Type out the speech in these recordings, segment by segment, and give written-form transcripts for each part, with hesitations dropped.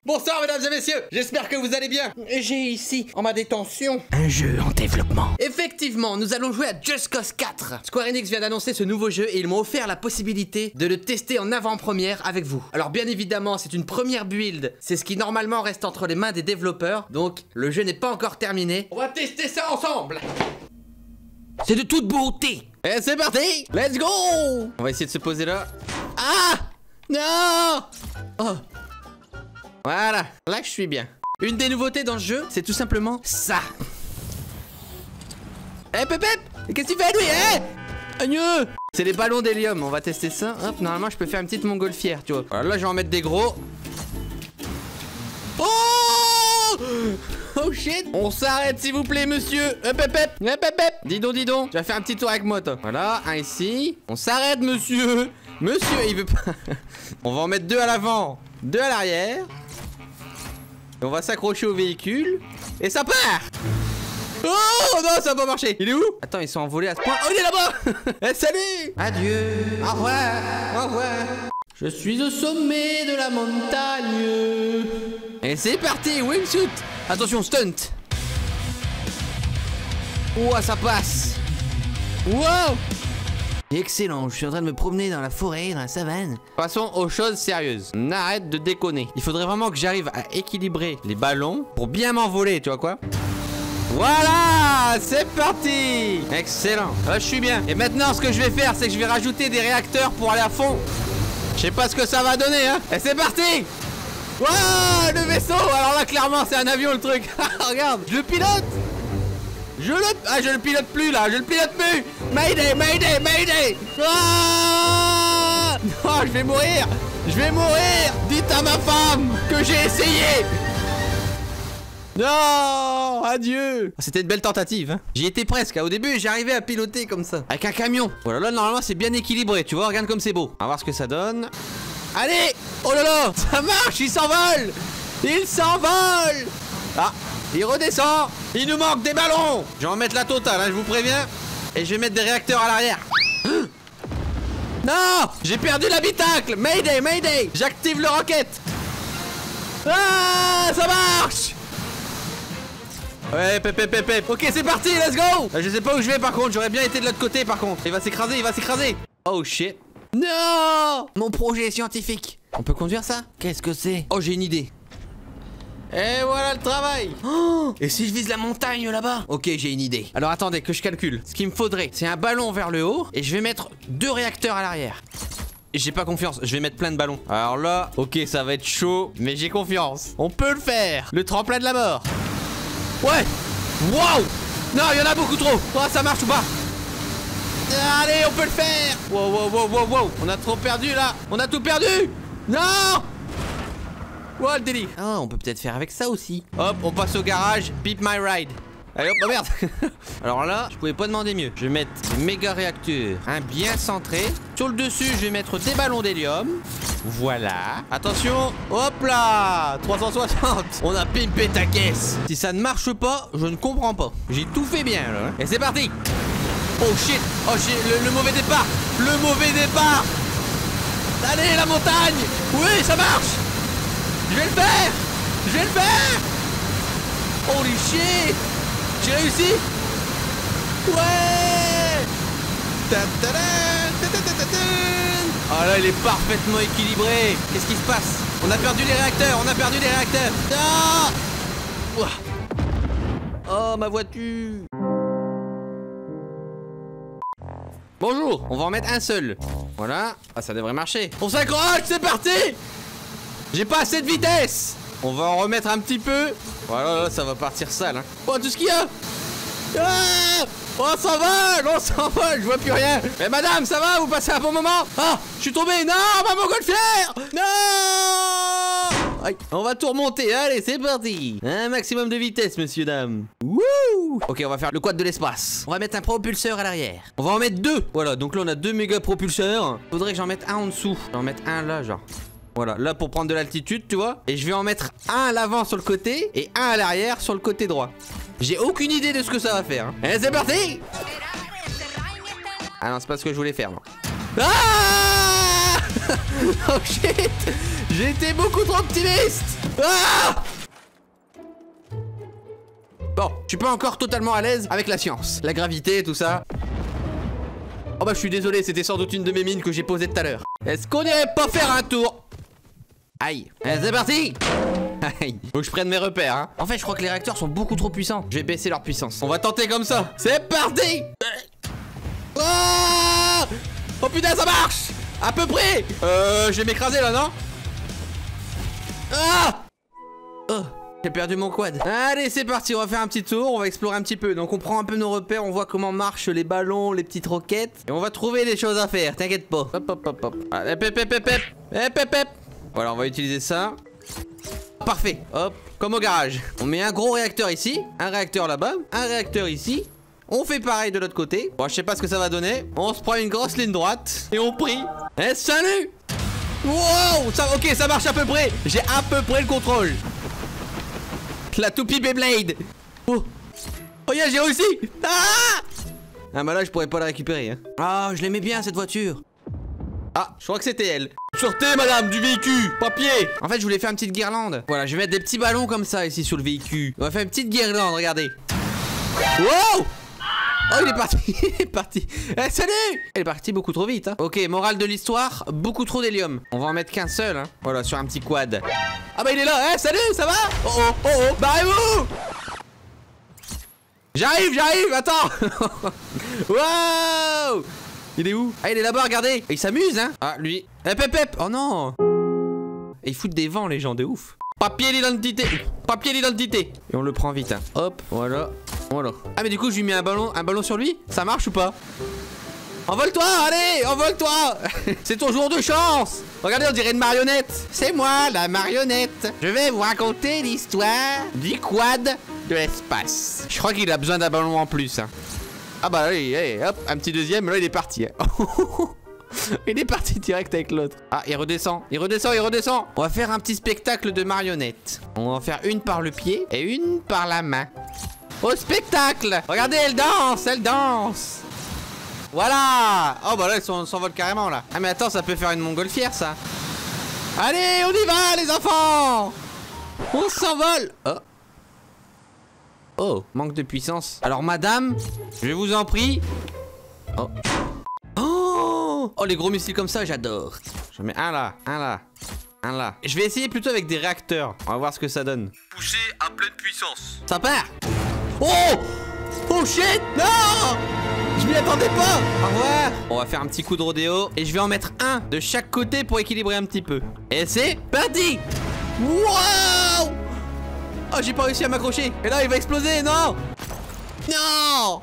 Bonsoir mesdames et messieurs, j'espère que vous allez bien. J'ai ici, en ma détention, un jeu en développement. Effectivement, nous allons jouer à Just Cause 4. Square Enix vient d'annoncer ce nouveau jeu et ils m'ont offert la possibilité de le tester en avant-première avec vous. Alors bien évidemment, c'est une première build, c'est ce qui normalement reste entre les mains des développeurs, donc le jeu n'est pas encore terminé. On va tester ça ensemble. C'est de toute beauté. Et c'est parti. Let's go. On va essayer de se poser là. Ah non. Oh. Voilà, là je suis bien. Une des nouveautés dans ce jeu, c'est tout simplement ça. Eh Pépép, qu'est-ce que tu fais lui, eh Agneux. C'est les ballons d'hélium, on va tester ça. Hop, normalement je peux faire une petite montgolfière, tu vois. Voilà, là je vais en mettre des gros. Oh oh shit. On s'arrête s'il vous plaît monsieur. Pépép, Pépép. Dis donc, tu vas faire un petit tour avec moi toi. Voilà, un ici. On s'arrête monsieur. Monsieur, il veut pas. On va en mettre deux à l'avant, deux à l'arrière. Et on va s'accrocher au véhicule. Et ça part. Oh non, ça va pas marcher. Il est où? Attends, ils sont envolés à ce point. Oh, il est là-bas. Eh, salut. Adieu. Au revoir. Au revoir. Je suis au sommet de la montagne. Et c'est parti, wingsuit. Attention, stunt. Ouah, ça passe. Wow. Excellent, je suis en train de me promener dans la forêt, dans la savane. Passons aux choses sérieuses. On arrête de déconner. Il faudrait vraiment que j'arrive à équilibrer les ballons pour bien m'envoler, tu vois quoi? Voilà, c'est parti. Excellent, là je suis bien. Et maintenant ce que je vais faire, c'est que je vais rajouter des réacteurs pour aller à fond. Je sais pas ce que ça va donner, hein. Et c'est parti. Waouh, le vaisseau. Alors là clairement c'est un avion le truc. Regarde, je le pilote. Je le pilote plus là, je le pilote plus. Mayday, mayday, mayday. Ah non, je vais mourir. Je vais mourir. Dites à ma femme que j'ai essayé. Non, adieu. C'était une belle tentative, hein. J'y étais presque, au début j'arrivais à piloter comme ça. Avec un camion. Voilà, là normalement c'est bien équilibré, tu vois, regarde comme c'est beau. On va voir ce que ça donne. Allez. Oh là là, ça marche, il s'envole. Il s'envole. Ah, il redescend. Il nous manque des ballons. Je vais en mettre la totale, hein, je vous préviens. Et je vais mettre des réacteurs à l'arrière. Non, j'ai perdu l'habitacle. Mayday, mayday. J'active le rocket. Ah, ça marche. Ouais, pep. Ok, c'est parti, let's go. Je sais pas où je vais par contre, j'aurais bien été de l'autre côté par contre. Il va s'écraser, il va s'écraser. Oh shit. Non. Mon projet scientifique. On peut conduire ça? Qu'est-ce que c'est? Oh, j'ai une idée. Et voilà le travail. Oh, et si je vise la montagne là-bas? Ok, j'ai une idée. Alors attendez que je calcule. Ce qu'il me faudrait, c'est un ballon vers le haut. Et je vais mettre deux réacteurs à l'arrière. J'ai pas confiance, je vais mettre plein de ballons. Alors là, ok, ça va être chaud. Mais j'ai confiance. On peut le faire. Le tremplin de la mort. Ouais. Waouh. Non, il y en a beaucoup trop. Oh, ça marche ou pas? Allez, on peut le faire. Wow. On a trop perdu là. On a tout perdu. Non. Wow, le délire. Ah, on peut peut-être faire avec ça aussi. Hop, on passe au garage. Beep my ride. Allez hop, oh merde. Alors là, je pouvais pas demander mieux. Je vais mettre des méga réacteurs, un bien centré. Sur le dessus, je vais mettre des ballons d'hélium. Voilà. Attention. Hop là. 360. On a pimpé ta caisse. Si ça ne marche pas, je ne comprends pas. J'ai tout fait bien là. Et c'est parti. Oh shit. Oh shit. Le mauvais départ. Le mauvais départ. Allez, la montagne. Oui, ça marche. Je vais le faire. Je vais le faire. Holy shit. J'ai réussi. Ouais. Oh là, il est parfaitement équilibré. Qu'est-ce qui se passe? On a perdu les réacteurs. Non. Oh, ma voiture. Bonjour. On va en mettre un seul. Voilà. Ah, ça devrait marcher. On s'accroche, c'est parti. J'ai pas assez de vitesse. On va en remettre un petit peu. Voilà, là, ça va partir sale, hein. Oh, tout ce qu'il y a. Ah, on s'envole, je vois plus rien. Mais madame, ça va? Vous passez un bon moment? Ah, je suis tombé. Non, ma montgolfière. Non. Aïe. On va tout remonter, allez, c'est parti. Un maximum de vitesse, messieurs, dames. Wouh. Ok, on va faire le quad de l'espace. On va mettre un propulseur à l'arrière. On va en mettre deux. Voilà, donc là, on a deux méga propulseurs. Faudrait que j'en mette un en dessous. J'en mette un là, genre. Voilà, là pour prendre de l'altitude, tu vois. Et je vais en mettre un à l'avant sur le côté et un à l'arrière sur le côté droit. J'ai aucune idée de ce que ça va faire, hein. Et c'est parti. Ah non, c'est pas ce que je voulais faire, non. Ah. Oh shit. J'étais beaucoup trop optimiste. Ah! Bon, je suis pas encore totalement à l'aise avec la science. La gravité, tout ça. Oh bah je suis désolé, c'était sans doute une de mes mines que j'ai posées tout à l'heure. Est-ce qu'on irait pas faire un tour? Aïe. Allez, c'est parti. Aïe. Faut que je prenne mes repères, hein. En fait, je crois que les réacteurs sont beaucoup trop puissants. Je vais baisser leur puissance. On va tenter comme ça. C'est parti. Oh, oh putain, ça marche. À peu près. Je vais m'écraser là, non? Ah. Oh, j'ai perdu mon quad. Allez, c'est parti, on va faire un petit tour. On va explorer un petit peu. Donc on prend un peu nos repères. On voit comment marchent les ballons, les petites roquettes. Et on va trouver des choses à faire, t'inquiète pas. Hop, hop, hop, hop. Allez, hep. Voilà, on va utiliser ça. Parfait, hop, comme au garage. On met un gros réacteur ici, un réacteur là-bas, un réacteur ici. On fait pareil de l'autre côté. Bon, je sais pas ce que ça va donner. On se prend une grosse ligne droite et on prie. Eh, salut. Wow, ça, ok, ça marche à peu près. J'ai à peu près le contrôle. La toupie Beyblade. Oh, oh yeah, j'ai réussi. Ah bah là, je pourrais pas la récupérer, hein. Ah, je l'aimais bien cette voiture. Ah, je crois que c'était elle. Sortez, madame, du véhicule. Papier. En fait, je voulais faire une petite guirlande. Voilà, je vais mettre des petits ballons comme ça ici sur le véhicule. On va faire une petite guirlande, regardez. Wow. Oh, il est parti. Il est parti. Eh, salut. Elle est partie beaucoup trop vite, hein. Ok, morale de l'histoire, beaucoup trop d'hélium. On va en mettre qu'un seul, hein. Voilà, sur un petit quad. Ah bah, il est là. Eh, salut, ça va? Oh, oh, oh, oh. Barrez-vous. J'arrive, attends. Wow. Il est où? Ah, il est là-bas, regardez. Il s'amuse, hein. Ah, lui. Hep. Oh non. Et ils foutent des vents, les gens, de ouf. Papier d'identité. Et on le prend vite, hein. Hop, voilà. Ah, mais du coup, je lui mets un ballon sur lui. Ça marche ou pas? Envole-toi, allez, envole-toi. C'est ton jour de chance. Regardez, on dirait une marionnette. C'est moi, la marionnette. Je vais vous raconter l'histoire du quad de l'espace. Je crois qu'il a besoin d'un ballon en plus, hein. Ah bah oui, allez, hop, un petit deuxième, là il est parti. Il est parti direct avec l'autre. Ah, il redescend. On va faire un petit spectacle de marionnettes. On va en faire une par le pied et une par la main. Au spectacle. Regardez, elle danse. Voilà. Oh bah là, on s'envole carrément là. Ah mais attends, ça peut faire une montgolfière ça. Allez, on y va les enfants. On s'envole. Oh, manque de puissance. Alors madame, je vous en prie. Oh, les gros missiles comme ça, j'adore. J'en mets un là. Je vais essayer plutôt avec des réacteurs. On va voir ce que ça donne. Poussé à pleine puissance. Ça part. Oh shit. Non, je m'y attendais pas. Au revoir. On va faire un petit coup de rodéo. Et je vais en mettre un de chaque côté pour équilibrer un petit peu. Et c'est parti. Wow. Oh, j'ai pas réussi à m'accrocher. Et là, il va exploser, non.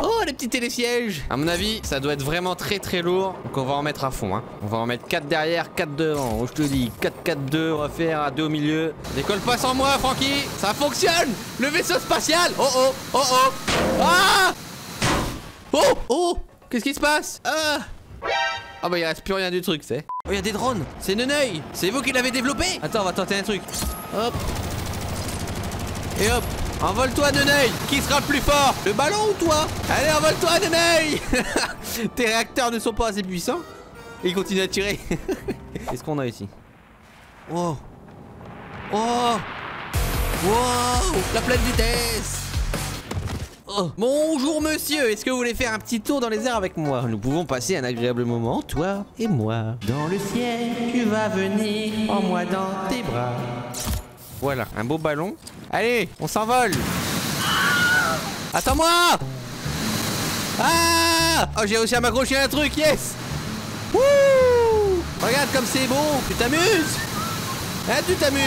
Oh, les petits télésièges. À mon avis, ça doit être vraiment très lourd. Donc on va en mettre à fond, hein. On va en mettre 4 derrière, 4 devant. Oh, je te dis, 4-4-2, on va faire à 2 au milieu. Décolle pas sans moi, Francky. Ça fonctionne. Le vaisseau spatial. Oh. Ah. Oh. Qu'est-ce qui se passe? Ah bah il reste plus rien du truc, c'est. Oh, il y a des drones. C'est Neneuil. C'est vous qui l'avez développé? Attends, on va tenter un truc. Hop. Et hop, envole-toi, Neneuil. Qui sera le plus fort? Le ballon ou toi? Allez, envole-toi, Neneuil. Tes réacteurs ne sont pas assez puissants. Et ils continuent à tirer. Qu'est-ce qu'on a ici? Oh. La pleine vitesse. Oh. Bonjour monsieur, est-ce que vous voulez faire un petit tour dans les airs avec moi? Nous pouvons passer un agréable moment, toi et moi. Dans le ciel, tu vas venir, en moi dans tes bras. Voilà, un beau ballon. Allez, on s'envole. Attends-moi. Ah. Oh, j'ai réussi à m'accrocher à un truc, yes. Wouh. Regarde comme c'est bon. Tu t'amuses? Hein, tu t'amuses?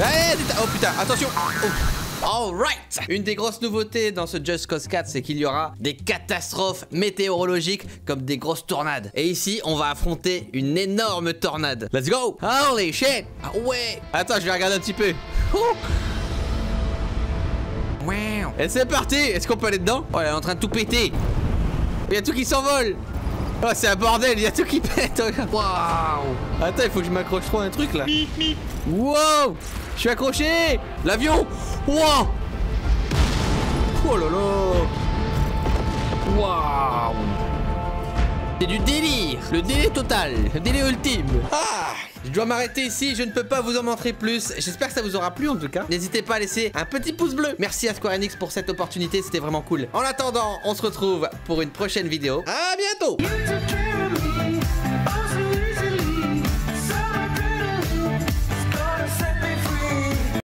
Allez, oh putain, attention. Alright. Une des grosses nouveautés dans ce Just Cause 4, c'est qu'il y aura des catastrophes météorologiques comme des grosses tornades. Et ici, on va affronter une énorme tornade. Let's go. Holy shit. Ah ouais. Attends, je vais regarder un petit peu. Et c'est parti. Est-ce qu'on peut aller dedans? Oh, elle est en train de tout péter. Il y a tout qui s'envole. Oh, c'est un bordel, il y a tout qui pète. Waouh. Attends, il faut que je m'accroche trop à un truc là. Wow. Je suis accroché. L'avion. Wow. Oh là là. Waouh. C'est du délire. Le délire total. Le délire ultime. Ah. Je dois m'arrêter ici, je ne peux pas vous en montrer plus. J'espère que ça vous aura plu en tout cas. N'hésitez pas à laisser un petit pouce bleu. Merci à Square Enix pour cette opportunité, c'était vraiment cool. En attendant, on se retrouve pour une prochaine vidéo. À bientôt.